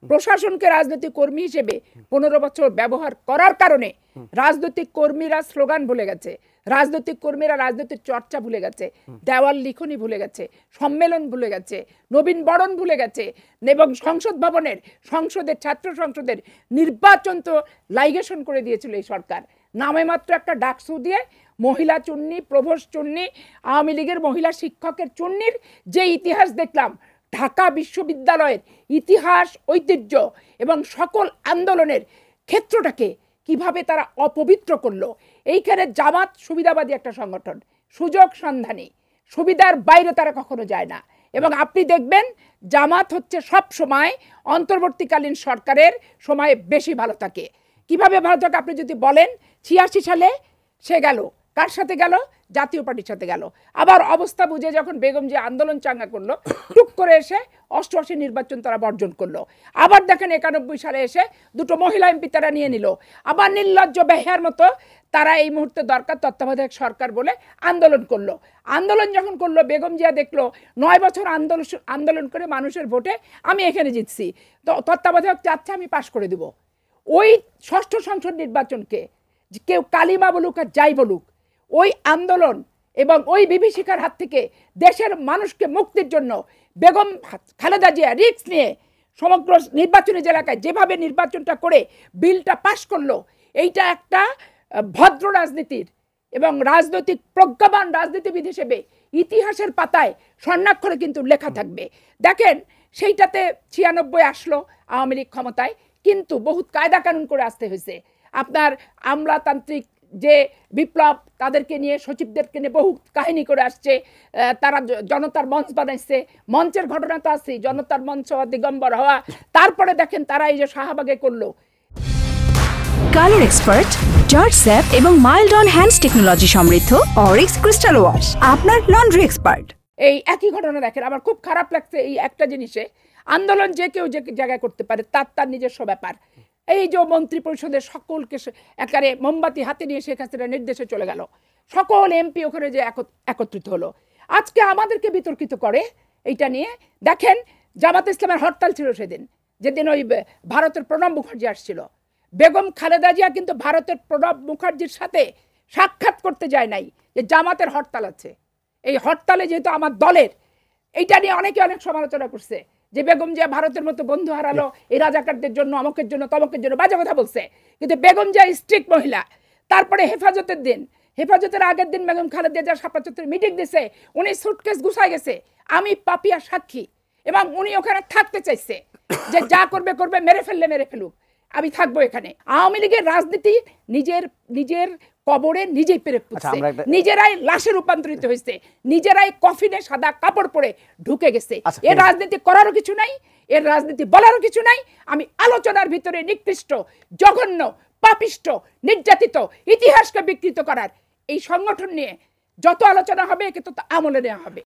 প্রশাসনকে রাজনৈতিক কর্মী হিসেবে 15 বছর ব্যবহার করার কারণে রাজনৈতিক কর্মীরা স্লোগান ভুলে গেছে, রাজনৈতিক কর্মীরা রাজনৈতিক চর্চা ভুলে গেছে, দেওয়াল লিখনি ভুলে গেছে, সম্মেলন ভুলে গেছে, নবীন বরণ ভুলে গেছে, এবং সংসদ ভবনের সংসদের ছাত্র সংসদের নির্বাচন তো লাইগেশন করে দিয়েছিল এই সরকার। নামে মাত্র একটা ডাকসু দিয়ে মহিলা চুন্নি, প্রভোস্ট চুন্নি, আওয়ামী লীগের মহিলা শিক্ষকের চুন্নির যে ইতিহাস দেখলাম, ঢাকা বিশ্ববিদ্যালয়ের ইতিহাস, ঐতিহ্য এবং সকল আন্দোলনের ক্ষেত্রটাকে কিভাবে তারা অপবিত্র করলো। এইখানে জামাত সুবিধাবাদী একটা সংগঠন, সুযোগ সন্ধানী, সুবিধার বাইরে তারা কখনো যায় না। এবং আপনি দেখবেন জামাত হচ্ছে সব সময় অন্তর্বর্তীকালীন সরকারের সময় বেশি ভালো থাকে। কিভাবে ভালো থাকে আপনি যদি বলেন, 86 সালে সে গেল, কার সাথে গেল? জাতীয় পার্টির সাথে গেল। আবার অবস্থা বুঝে যখন বেগম যে আন্দোলন চাঙ্গা করলো, টুক করে এসে 88 নির্বাচন তারা বর্জন করলো। আবার দেখেন 91 সালে এসে দুটো মহিলা এমপি তারা নিয়ে নিল। আবার নির্লজ্জ বেহার মতো তারা এই মুহূর্তে দরকার তত্ত্বাবধায়ক সরকার বলে আন্দোলন করলো। আন্দোলন যখন করলো, বেগম জিয়া দেখলো 9 বছর আন্দোলন করে মানুষের ভোটে আমি এখানে জিতছি, তো তত্ত্বাবধায়ক চাচ্ছে আমি পাশ করে দিব। ওই 6ষ্ঠ সংসদ নির্বাচনকে কেউ কালিমা বলুক আর যাই বলুক, ওই আন্দোলন এবং ওই বিভীষিকার হাত থেকে দেশের মানুষকে মুক্তির জন্য বেগম খালেদা জিয়া রিস্ক নিয়ে সমগ্র নির্বাচনী এলাকায় যেভাবে নির্বাচনটা করে বিলটা পাশ করলো, এইটা একটা ভদ্র রাজনীতির এবং রাজনৈতিক প্রজ্ঞাবান রাজনীতিবিদ হিসেবে ইতিহাসের পাতায় স্বর্ণাক্ষরে কিন্তু লেখা থাকবে। দেখেন সেইটাতে 96 আসলো আওয়ামী লীগ ক্ষমতায়, কিন্তু বহুত কায়দা কানুন করে আসতে হয়েছে। আপনার আমলাতান্ত্রিক যে বিপ্লব, তাদেরকে নিয়ে সচিবদেরকে নিয়ে বহু কাহিনী করে আসছে, তারা জনতার মঞ্চ বানাইছে, মঞ্চের ঘটনা তো আছে, জনতার মঞ্চ দিগম্বর হওয়া। তারপরে দেখেন তারা এই যে শাহবাগে করলো। কালার এক্সপার্ট, জর্জ স্যাপ এবং মাইল্ড অন হ্যান্ডস টেকনোলজি সমৃদ্ধ অরিক্স ক্রিস্টাল ওয়াশ আপনার লন্ড্রি এক্সপার্ট। এই একই ঘটনা দেখেন, আমার খুব খারাপ লাগছে এই একটা জিনিসে, আন্দোলন যে কেউ যে জায়গায় করতে পারে, তার নিজস্ব ব্যাপার। এই যে মন্ত্রী পরিষদের সকলকে একারে মোমবাতি হাতে নিয়ে শেখ হাসিনা নির্দেশে চলে গেল, সকল এমপি ওখানে যে একত্রিত হলো, আজকে আমাদেরকে বিতর্কিত করে এইটা নিয়ে। দেখেন জামাত ইসলামের হরতাল ছিল সেদিন, যেদিন ওই ভারতের প্রণব মুখার্জি আসছিল। বেগম খালেদা জিয়া কিন্তু ভারতের প্রণব মুখার্জির সাথে সাক্ষাৎ করতে যায় নাই যে জামাতের হরতাল আছে। এই হরতালে যেহেতু আমার দলের, এইটা নিয়ে অনেকে অনেক সমালোচনা করছে যে বেগম জিয়া ভারতের মতো বন্ধু হারালো এই রাজাকারদের জন্য, অমকের জন্য, তমকের জন্য, বাজে কথা বলছে। কিন্তু বেগম জিয়া স্ট্রিক্ট মহিলা। তারপরে হেফাজতের দিন, হেফাজতের আগের দিন বেগম খালেদা জিয়া শাপলা মিটিং দিছে, উনি সুটকেস গুছাই গেছে, আমি পাপিয়া সাক্ষী, এবং উনি ওখানে থাকতে চাইছে যে যা করবে করবে, মেরে ফেললে মেরে ফেলুক, আমি থাকবো এখানে। আওয়ামী লীগের রাজনীতি নিজের কবরে নিজেই পেরে পুঁতছে, নিজেরাই লাশে রূপান্তরিত হয়েছে, নিজেরাই কফিনে সাদা কাপড় পরে ঢুকে গেছে। এর রাজনীতি করারও কিছু নাই, এর রাজনীতি বলারও কিছু নাই। আমি আলোচনার ভিতরে নিকৃষ্ট, জঘন্য, পাপিষ্ট, নির্যাতিত, ইতিহাসকে বিকৃত করার এই সংগঠন নিয়ে যত আলোচনা হবে একে তত আমলে নেওয়া হবে।